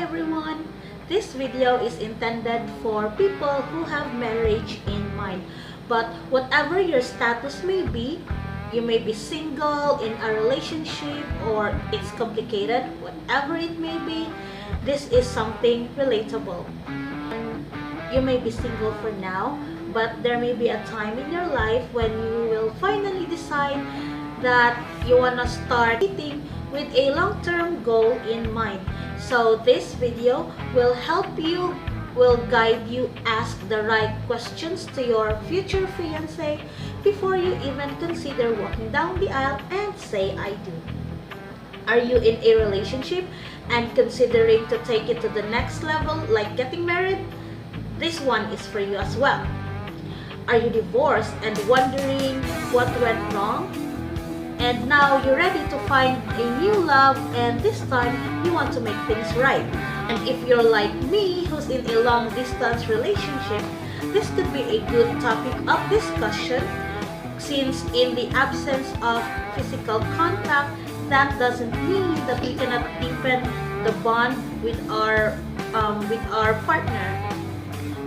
everyone! This video is intended for people who have marriage in mind. But whatever your status may be, you may be single, in a relationship, or it's complicated, whatever it may be, this is something relatable. You may be single for now, but there may be a time in your life when you will finally decide that you want to start dating with a long-term goal in mind. So this video will help you, will guide you ask the right questions to your future fiancé before you even consider walking down the aisle and say I do. Are you in a relationship and considering to take it to the next level like getting married? This one is for you as well. Are you divorced and wondering what went wrong? And now you're ready to find a new love, and this time you want to make things right. And if you're like me, who's in a long distance relationship, this could be a good topic of discussion, since in the absence of physical contact, that doesn't mean that we cannot deepen the bond with our partner.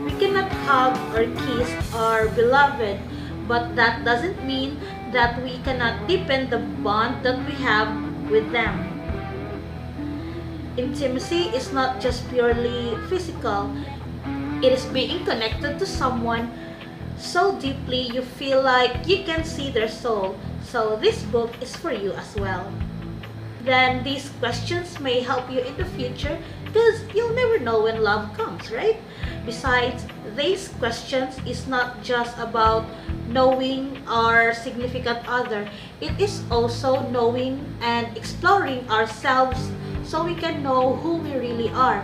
We cannot hug or kiss our beloved, but that doesn't mean that we cannot deepen the bond that we have with them. Intimacy is not just purely physical. It is being connected to someone so deeply you feel like you can see their soul. So this book is for you as well. Then these questions may help you in the future because you'll never know when love comes, right? Besides, these questions is not just about knowing our significant other. It is also knowing and exploring ourselves so we can know who we really are.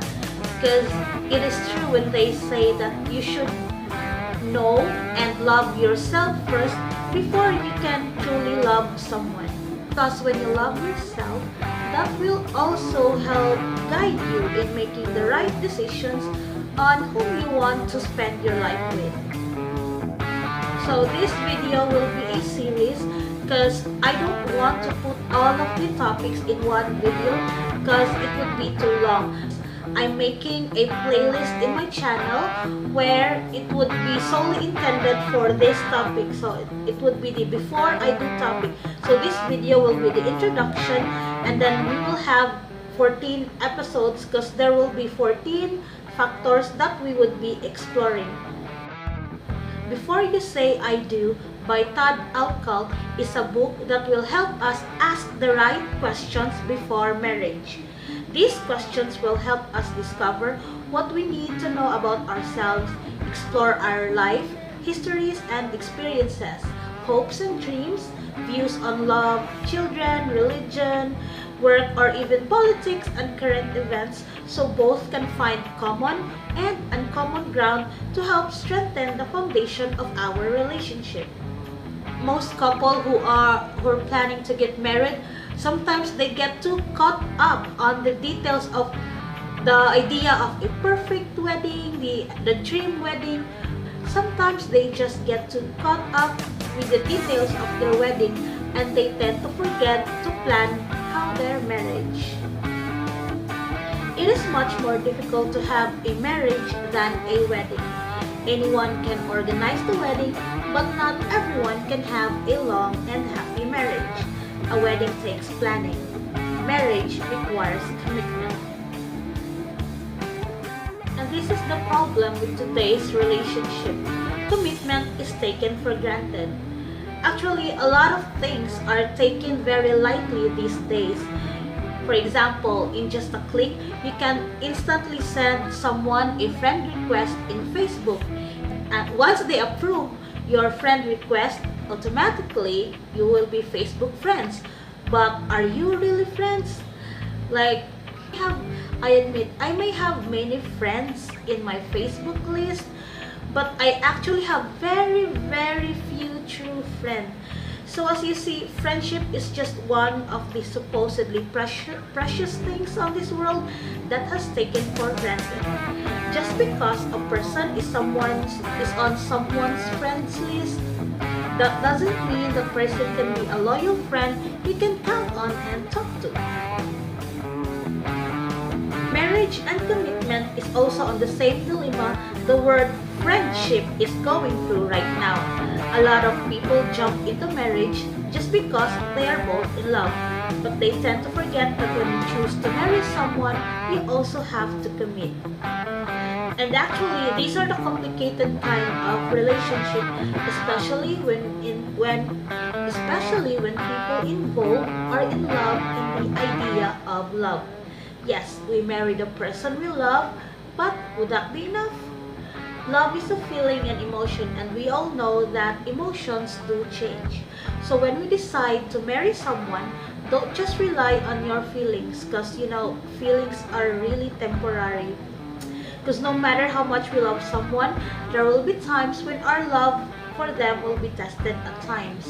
Because it is true when they say that you should know and love yourself first before you can truly love someone. Because when you love yourself, that will also help guide you in making the right decisions on whom you want to spend your life with. So this video will be a series because I don't want to put all of the topics in one video because it would be too long. I'm making a playlist in my channel where it would be solely intended for this topic. So it would be the before I do topic. So this video will be the introduction, and then we will have 14 episodes because there will be 14 factors that we would be exploring. Before You Say I Do by Todd Alcott is a book that will help us ask the right questions before marriage. These questions will help us discover what we need to know about ourselves, explore our life, histories and experiences, hopes and dreams, views on love, children, religion, work, or even politics and current events, so both can find common and uncommon ground to help strengthen the foundation of our relationship. Most couples who are planning to get married, sometimes they get too caught up on the details of the idea of a perfect wedding, the dream wedding. Sometimes they just get too caught up with the details of their wedding, and they tend to forget to plan their marriage. It is much more difficult to have a marriage than a wedding. Anyone can organize the wedding, but not everyone can have a long and happy marriage. A wedding takes planning. Marriage requires commitment. And this is the problem with today's relationship. Commitment is taken for granted. Actually, a lot of things are taken very lightly these days. For example, in just a click, you can instantly send someone a friend request in Facebook. And once they approve your friend request, automatically you will be Facebook friends. But are you really friends? Like, I admit, I may have many friends in my Facebook list, but I actually have very, very few true friends. So as you see, friendship is just one of the supposedly precious things on this world that has taken for granted. Just because a person is on someone's friends list, that doesn't mean the person can be a loyal friend you can count on and talk to. marriage and commitment is also on the same dilemma the word friendship is going through right now. A lot of people jump into marriage just because they are both in love, but they tend to forget that when you choose to marry someone, you also have to commit. And actually, these are the complicated kind of relationship, especially when people involved are in love in the idea of love. Yes, we marry the person we love, but would that be enough? Love is a feeling and emotion, and we all know that emotions do change. So when we decide to marry someone, don't just rely on your feelings, because feelings are really temporary. Because no matter how much we love someone, there will be times when our love for them will be tested at times.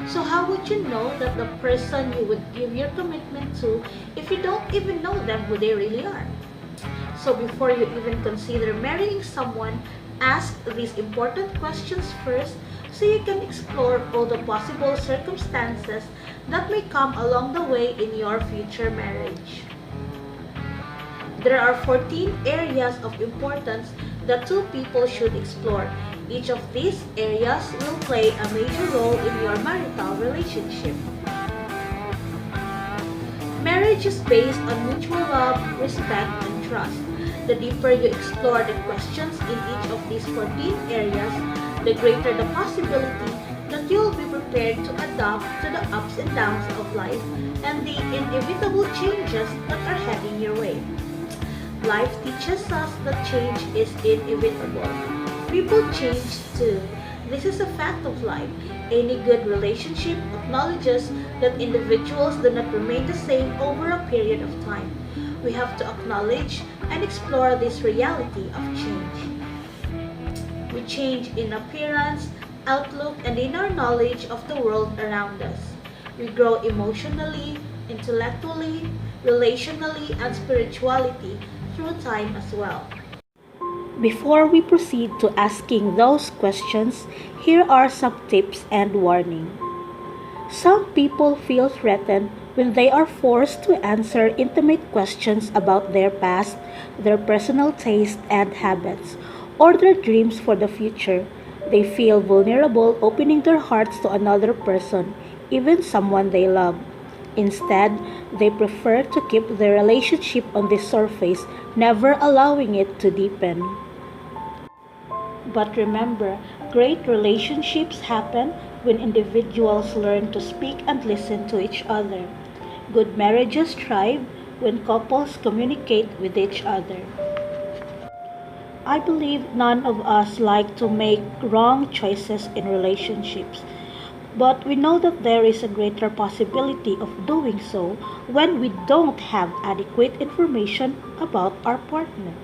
So how would you know that the person you would give your commitment to if you don't even know them who they really are? So before you even consider marrying someone, ask these important questions first so you can explore all the possible circumstances that may come along the way in your future marriage. There are 14 areas of importance that two people should explore. Each of these areas will play a major role in your marital relationship. Marriage is based on mutual love, respect, and trust. The deeper you explore the questions in each of these 14 areas, the greater the possibility that you'll be prepared to adapt to the ups and downs of life and the inevitable changes that are heading your way. Life teaches us that change is inevitable. People change too. This is a fact of life. Any good relationship acknowledges that individuals do not remain the same over a period of time. We have to acknowledge and explore this reality of change. We change in appearance, outlook, and in our knowledge of the world around us. We grow emotionally, intellectually, relationally, and spirituality through time as well. Before we proceed to asking those questions, here are some tips and warning. Some people feel threatened when they are forced to answer intimate questions about their past, their personal taste and habits, or their dreams for the future. They feel vulnerable opening their hearts to another person, even someone they love. Instead, they prefer to keep their relationship on the surface, never allowing it to deepen. But remember, great relationships happen when individuals learn to speak and listen to each other. Good marriages thrive when couples communicate with each other. I believe none of us like to make wrong choices in relationships, but we know that there is a greater possibility of doing so when we don't have adequate information about our partner.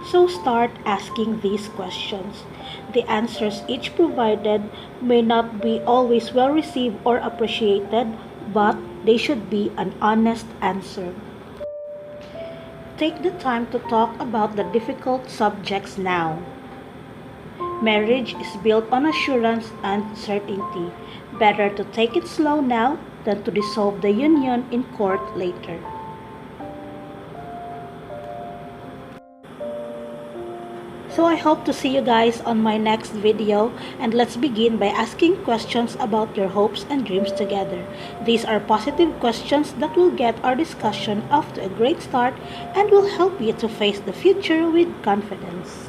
So start asking these questions. The answers each provided may not be always well received or appreciated, but they should be an honest answer. Take the time to talk about the difficult subjects now. Marriage is built on assurance and certainty. Better to take it slow now than to dissolve the union in court later. So I hope to see you guys on my next video, and let's begin by asking questions about your hopes and dreams together. These are positive questions that will get our discussion off to a great start and will help you to face the future with confidence.